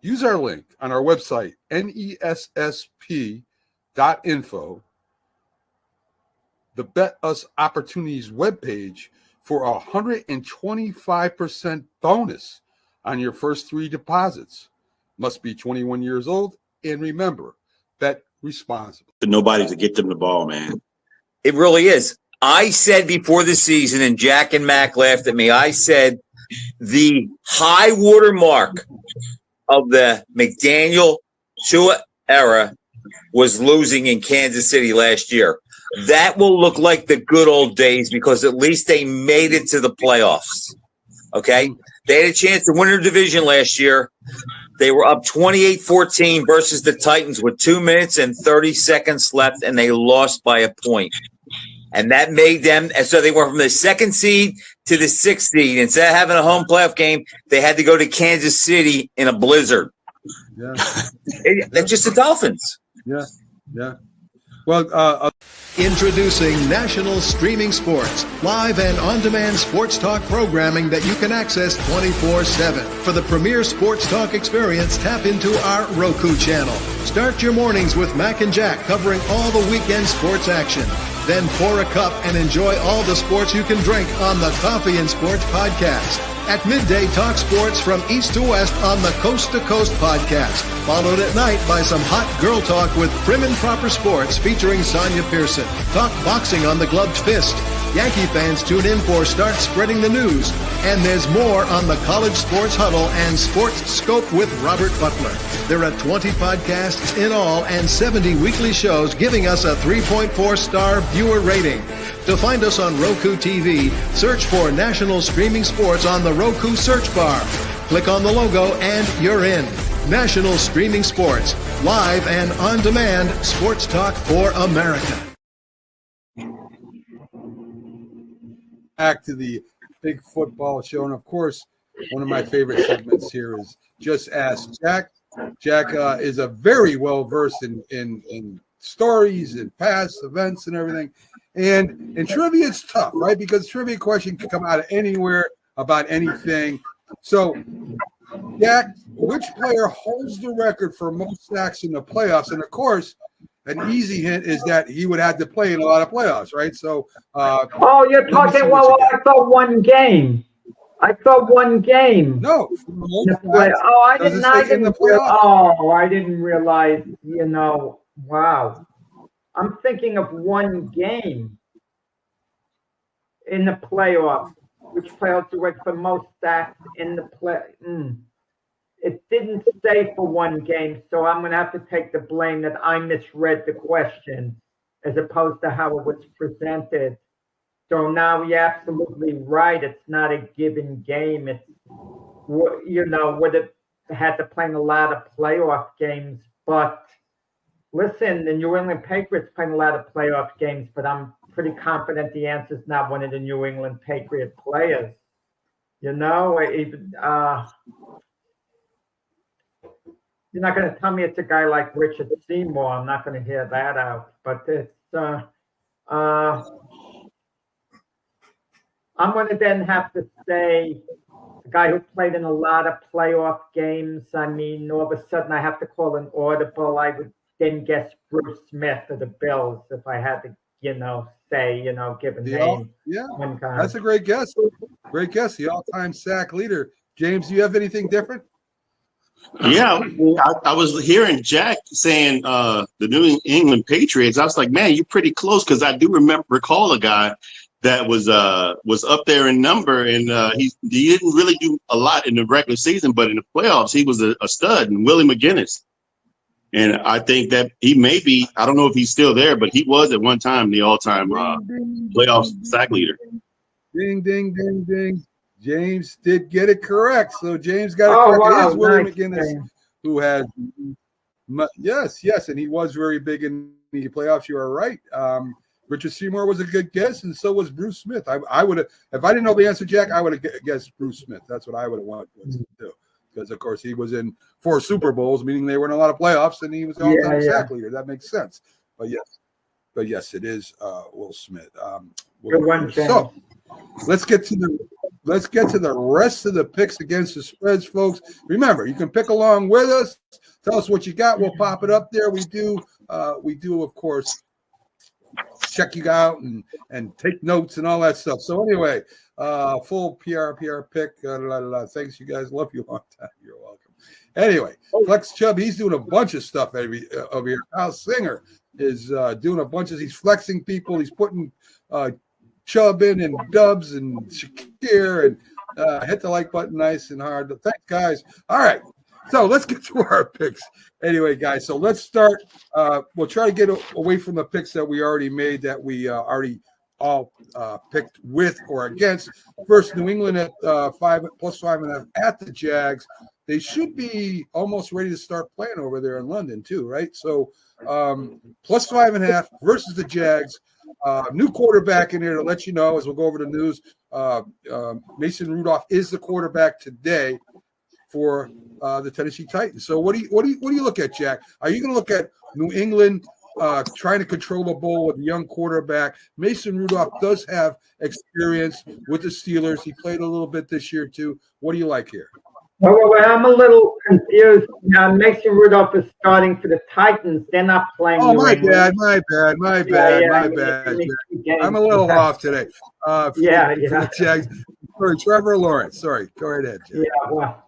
Use our link on our website, nessp.info, the Bet Us Opportunities webpage for a 125% bonus on your first 3 deposits. Must be 21 years old, and remember, bet responsibly. Nobody to get them the ball, man. It really is. I said before the season, and Jack and Mac laughed at me, I said the high water mark of the McDaniel-Tua era was losing in Kansas City last year. That will look like the good old days because at least they made it to the playoffs. Okay? They had a chance to win their division last year. They were up 28-14 versus the Titans with 2 minutes and 30 seconds left, and they lost by a point. And that made them – and so they went from the 2nd seed to the 6th seed. Instead of having a home playoff game, they had to go to Kansas City in a blizzard. Yeah. That's just the Dolphins. Yeah, yeah. Well, Introducing National Streaming Sports, live and on-demand sports talk programming that you can access 24/7. For the premier sports talk experience, tap into our Roku channel. Start your mornings with Mac and Jack covering all the weekend sports action. Then pour a cup and enjoy all the sports you can drink on the Coffee and Sports podcast. At midday, talk sports from east to west on the Coast to Coast podcast. Followed at night by some hot girl talk with Prim and Proper Sports featuring Sonia Pearson. Talk boxing on the Gloved Fist. Yankee fans tune in for Start Spreading the News. And there's more on the College Sports Huddle and Sports Scope with Robert Butler. There are 20 podcasts in all and 70 weekly shows giving us a 3.4-star viewer rating. To find us on Roku TV, search for National Streaming Sports on the Roku search bar. Click on the logo and you're in. National Streaming Sports, live and on-demand sports talk for America. back to the big football show. And of course, one of my favorite segments here is Just Ask Jack. Jack is a very well versed in stories and past events and everything. And in trivia, it's tough, right? Because trivia question can come out of anywhere about anything. So, Jack, which player holds the record for most sacks in the playoffs? And of course, an easy hint is that he would have to play in a lot of playoffs, right? So, you're talking. Well, I thought one game. I thought one game. No. I didn't realize. You know, wow. I'm thinking of one game in the playoffs, which playoffs to work for most sacks in the play. It didn't say for one game, so I'm going to have to take the blame that I misread the question as opposed to how it was presented. So now you're absolutely right. It's not a given game. It's, you know, would have had to play in a lot of playoff games. But listen, the New England Patriots playing a lot of playoff games, but I'm pretty confident the answer is not one of the New England Patriot players. You know, you're not going to tell me it's a guy like Richard Seymour. I'm not going to hear that out. But it's I'm going to then have to say a guy who played in a lot of playoff games. I mean, all of a sudden I have to call an audible. I would then guess Bruce Smith of the Bills if I had to, say, give a name. Yeah, that's a great guess. Great guess. The all-time sack leader. James, do you have anything different? Yeah, I was hearing Jack saying the New England Patriots. I was like, man, you're pretty close because I do recall a guy that was up there in number, and he didn't really do a lot in the regular season, but in the playoffs he was a stud. And Willie McGinnis, and I think that he may be. I don't know if he's still there, but he was at one time the all-time playoff sack leader. Ding, ding, ding, ding. James did get it correct. So James got it correct. Wow, it is Willie nice McGinnis thing. who has yes, and he was very big in the playoffs. You are right. Richard Seymour was a good guess, and so was Bruce Smith. I would have, if I didn't know the answer, Jack, I would have guessed Bruce Smith. That's what I would have wanted to do. Because, of course, he was in 4 Super Bowls, meaning they were in a lot of playoffs, and he was the all-time sack leader. That makes sense. But yes, it is Will Smith. Good one, James. So let's get to the rest of the picks against the spreads, folks. Remember, you can pick along with us. Tell us what you got. We'll pop it up there. We do, of course, check you out and take notes and all that stuff. So anyway, full PR pick. Thanks, you guys. Love you a long time. You're welcome. Anyway, Flex Chubb, he's doing a bunch of stuff over here. Kyle Singer is doing a bunch of, he's flexing people. He's putting Chubb in and Dubs and Shakir and hit the like button nice and hard. Thanks, guys. All right. So let's get to our picks. Anyway, guys, so let's start. We'll try to get away from the picks that we already made that we already all picked with or against. First, New England at +5.5 at the Jags. They should be almost ready to start playing over there in London too, right? So +5.5 versus the Jags. New quarterback in here to let you know as we'll go over the news. Mason Rudolph is the quarterback today for the Tennessee Titans. So what do you look at, Jack? Are you going to look at New England trying to control the ball with a young quarterback? Mason Rudolph does have experience with the Steelers. He played a little bit this year too. What do you like here? Well, I'm a little confused. Mason Rudolph is starting for the Titans. They're not playing. Oh, my bad. I'm a little off today. For the Jags. Sorry, Trevor Lawrence. Sorry, go right ahead, Jack. Yeah, well,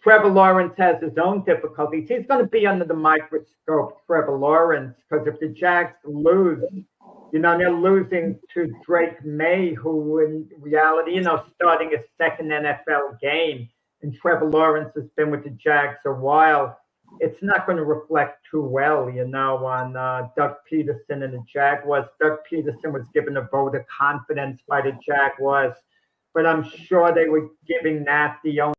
Trevor Lawrence has his own difficulties. He's going to be under the microscope, Trevor Lawrence, because if the Jags lose, they're losing to Drake May, who in reality, starting his second NFL game. And Trevor Lawrence has been with the Jags a while. It's not going to reflect too well, on Doug Peterson and the Jaguars. Doug Peterson was given a vote of confidence by the Jaguars, but I'm sure they were giving that the owner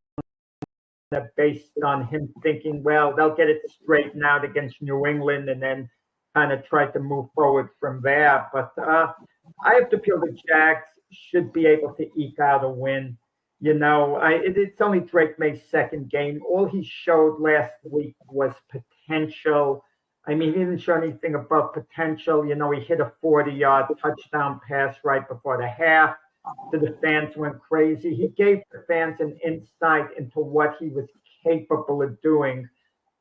based on him thinking, well, they'll get it straightened out against New England and then kind of try to move forward from there. But I have to feel the Jags should be able to eke out a win. It's only Drake May's second game. All he showed last week was potential. I mean, he didn't show anything above potential. He hit a 40-yard touchdown pass right before the half. So the fans went crazy. He gave the fans an insight into what he was capable of doing.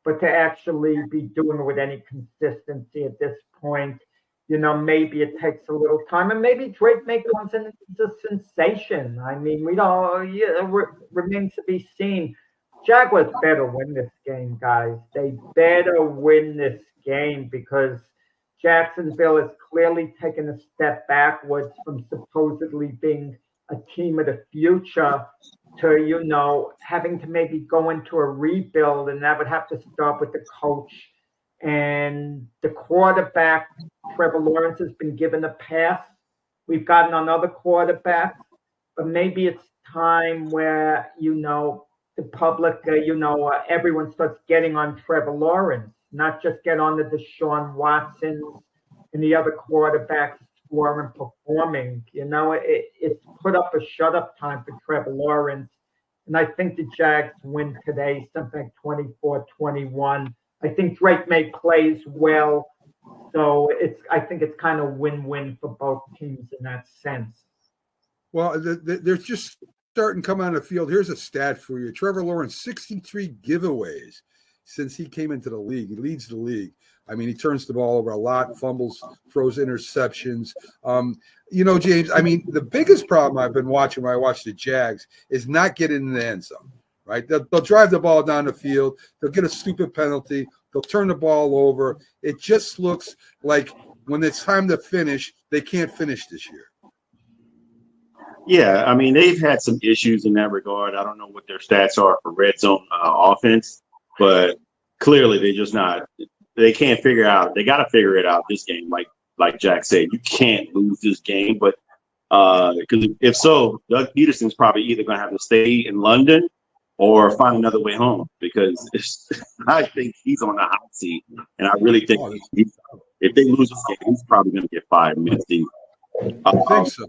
But to actually be doing it with any consistency at this point, maybe it takes a little time, and maybe Drake May comes in as a sensation. I mean, we don't. Remains to be seen. Jaguars better win this game, guys. They better win this game because Jacksonville has clearly taken a step backwards from supposedly being a team of the future to, having to maybe go into a rebuild, and that would have to start with the coach and the quarterback. Trevor Lawrence has been given a pass. We've gotten another quarterback, but maybe it's time where, the public, everyone starts getting on Trevor Lawrence, not just get on the Deshaun Watsons and the other quarterbacks who aren't performing. It's put up a shut-up time for Trevor Lawrence. And I think the Jags win today, something like 24-21. I think Drake May plays well. So I think it's kind of win-win for both teams in that sense. Well, they're just starting to come on the field. Here's a stat for you. Trevor Lawrence, 63 giveaways since he came into the league. He leads the league. I mean, he turns the ball over a lot, fumbles, throws interceptions. James, I mean, the biggest problem I've been watching when I watch the Jags is not getting in the end zone, right? They'll drive the ball down the field. They'll get a stupid penalty. They'll turn the ball over. It just looks like when it's time to finish, they can't finish this year. Yeah, I mean, they've had some issues in that regard. I don't know what their stats are for red zone offense, but clearly they can't figure out. They got to figure it out this game. Like Jack said, you can't lose this game. But because if so, Doug Peterson's probably either going to have to stay in London or find another way home, because I think he's on the hot seat. And I really think if they lose this game, he's probably going to get fired mid-season. I think so.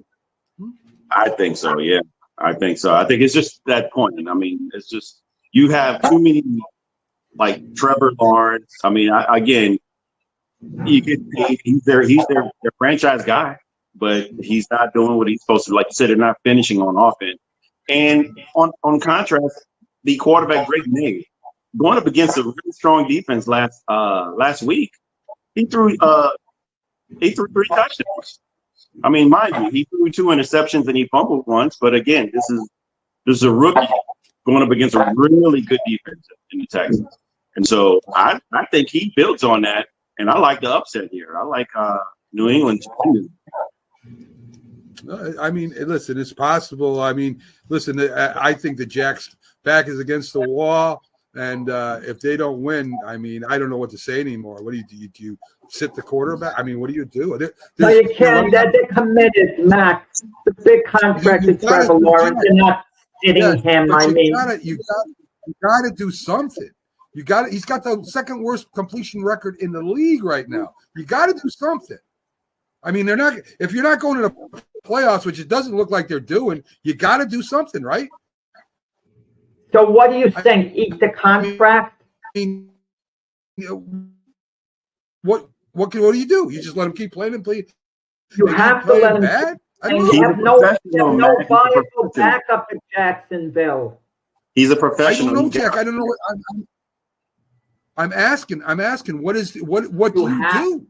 I think so, yeah. I think so. I think it's just that point. And I mean, it's just you have too many, like Trevor Lawrence. I mean, again, you get paid. He's their franchise guy, but he's not doing what he's supposed to. Like you said, they're not finishing on offense. And on contrast, the quarterback Drake May going up against a really strong defense last week, he threw 3 touchdowns. I mean, mind you, he threw 2 interceptions and he fumbled once. But again, this is a rookie going up against a really good defense in the Texans. And so I think he builds on that. And I like the upset here. I like New England too. I mean, listen, it's possible. I mean, listen, I think the Jack's back is against the wall. And if they don't win, I mean, I don't know what to say anymore. What do you do? Do you sit the quarterback? I mean, what do you do? No, you can't. They're committed, Max. The big contract is Trevor Lawrence. You're not sitting him. I mean, you got to do something. He's got the second worst completion record in the league right now. You got to do something. I mean, if you're not going to the playoffs, which it doesn't look like they're doing, you got to do something, right? So what do you think? Eat the contract? I mean, what do you do? You just let him keep playing and play. You have to let him. Bad? You have no viable backup in Jacksonville. He's a professional. I don't know, Jack. I don't know what I'm asking. What do you do?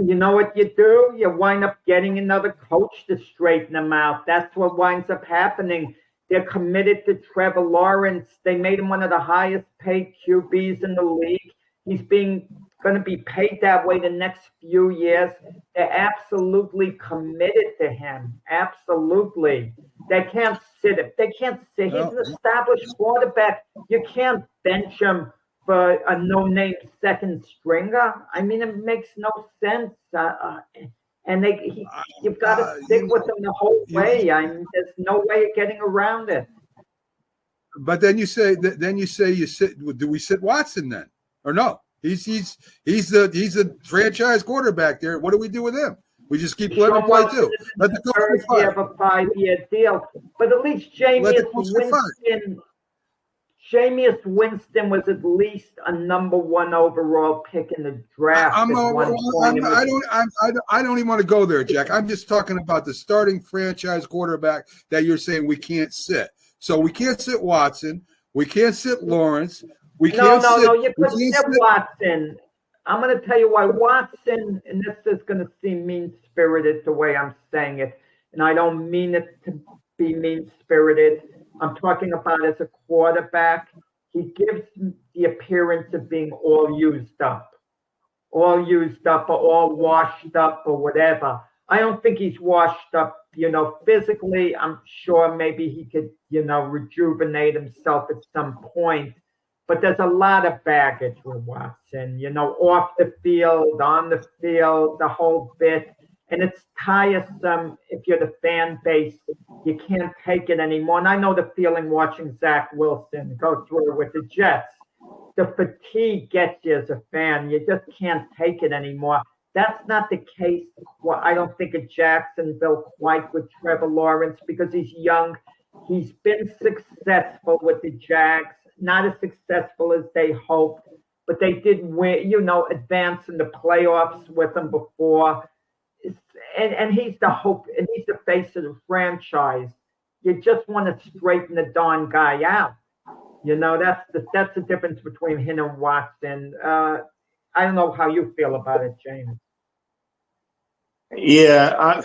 You know what you do? You wind up getting another coach to straighten them out. That's what winds up happening. They're committed to Trevor Lawrence. They made him one of the highest paid QBs in the league. He's going to be paid that way the next few years. They're absolutely committed to him. Absolutely. They can't sit him. They can't sit. He's an established quarterback. You can't bench him for a no-name second stringer. I mean, it makes no sense. And you've got to stick with them the whole way. I mean, there's no way of getting around it. But then you say you sit. Do we sit Watson then, or no? He's the franchise quarterback there. What do we do with him? We just keep letting him play too. Let the coach have a 5-year deal, but at least Jameis Winston was at least a number 1 overall pick in the draft. I don't even want to go there, Jack. I'm just talking about the starting franchise quarterback that you're saying we can't sit. So we can't sit Watson. We can't sit Lawrence. You couldn't sit Watson. I'm going to tell you why Watson, and this is going to seem mean-spirited the way I'm saying it, and I don't mean it to be mean-spirited. I'm talking about as a quarterback, he gives the appearance of being all used up or all washed up or whatever. I don't think he's washed up, physically. I'm sure maybe he could, rejuvenate himself at some point. But there's a lot of baggage with Watson, off the field, on the field, the whole bit. And it's tiresome if you're the fan base. You can't take it anymore. And I know the feeling watching Zach Wilson go through it with the Jets. The fatigue gets you as a fan. You just can't take it anymore. That's not the case, I don't think, at Jacksonville quite with Trevor Lawrence because he's young. He's been successful with the Jags. Not as successful as they hoped, but they did win, advance in the playoffs with them before. And he's the hope, and he's the face of the franchise. You just want to straighten the darn guy out. That's the difference between him and Watson. I don't know how you feel about it, James. Yeah,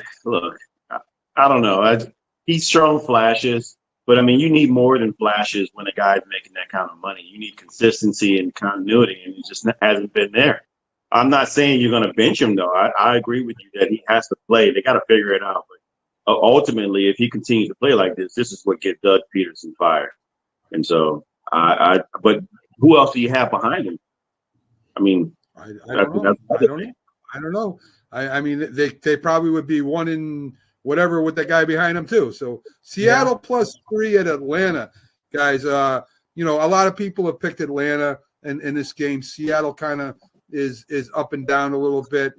I don't know. He's shown flashes. But, I mean, you need more than flashes when a guy's making that kind of money. You need consistency and continuity, and it just hasn't been there. I'm not saying you're going to bench him, though. I agree with you that he has to play. They got to figure it out. But ultimately, if he continues to play like this is what gets Doug Peterson fired. And so, but who else do you have behind him? I mean, I don't know. I mean, they probably would be one in – whatever with that guy behind him too. So Seattle +3 at Atlanta, guys. A lot of people have picked Atlanta in this game. Seattle kind of is up and down a little bit.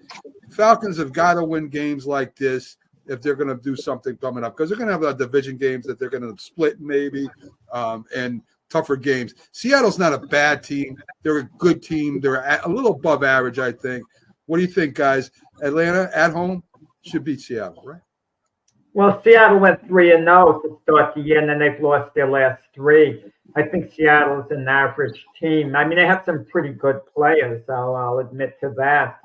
Falcons have got to win games like this if they're going to do something coming up because they're going to have a division games that they're going to split maybe and tougher games. Seattle's not a bad team. They're a good team. They're a little above average, I think. What do you think, guys? Atlanta at home should beat Seattle, right? Well, Seattle went 3-0 to start the year, and then they've lost their last 3. I think Seattle is an average team. I mean, they have some pretty good players, so I'll admit to that.